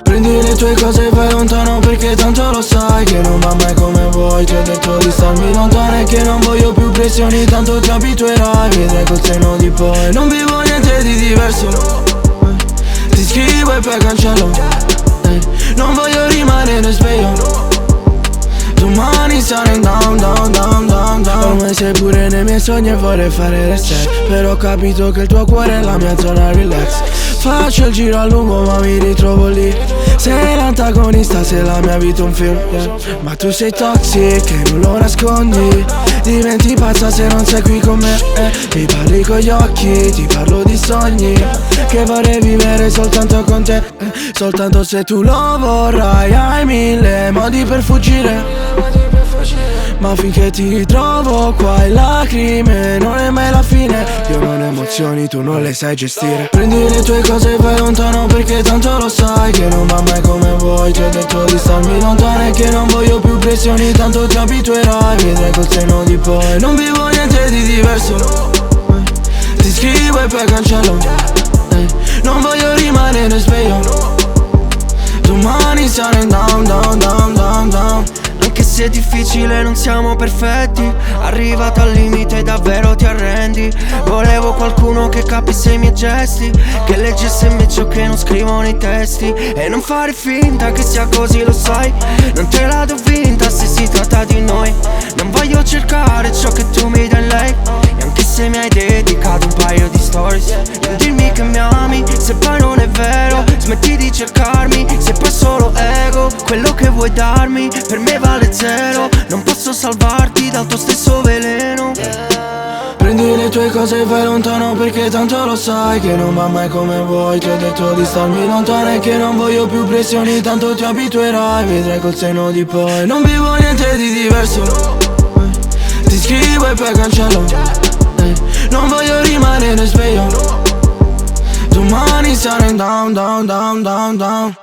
Prendi le tue cose e vai lontano, perché tanto lo sai che non va mai come vuoi. Ti ho detto di starmi lontano e che non voglio più pressioni, tanto ti abituerai, vedrai col senno di poi. Non vivo niente di diverso, ti scrivo e poi cancello, non voglio rimanere sveglio, domani sarò in down, down, down, down, down. Come sei pure nei miei sogni e vorrei fare reset, però ho capito che il tuo cuore è la mia zona relax. Faccio il giro a lungo ma mi ritrovo lì, sei l'antagonista se la mia vita è un film, yeah. Ma tu sei toxic e non lo nascondi, diventi pazza se non sei qui con me, Mi parli con gli occhi, ti parlo di sogni che vorrei vivere soltanto con te, soltanto se tu lo vorrai. Hai mille modi per fuggire, ma finché ti trovo qua il lacrime non è mai la fine. Io non ho emozioni, tu non le sai gestire. Prendi le tue cose e vai lontano, perché tanto lo sai che non va mai come vuoi. Ti ho detto di starmi lontano e che non voglio più pressioni, tanto ti abituerai, vedrai col senno di poi. Non vivo niente di diverso, ti scrivo e poi cancello, non voglio rimanere sveglio, domani sarò in down, down, down, down, down. Anche se è difficile non siamo perfetti, arrivato al limite davvero ti arrendi. Volevo qualcuno che capisse i miei gesti, che leggesse in me ciò che non scrivo nei testi. E non fare finta che sia così, lo sai, non te la do vinta se si tratta di noi. Non voglio cercare ciò che tu mi dai lei, e anche se mi hai dedicato un paio di stories, non dirmi che mi ami se poi non è vero. Smetti di cercarmi se poi solo ego, quello che vuoi darmi per me vale zero. Non posso salvarti dal tuo stesso veleno. Prendi le tue cose e vai lontano, perché tanto lo sai che non va mai come vuoi. Ti ho detto di starmi lontano e che non voglio più pressioni, tanto ti abituerai, vedrai col senno di poi. Non vivo niente di diverso, ti scrivo e poi cancello, non voglio rimanere sveglio, domani sarò in down, down, down, down, down.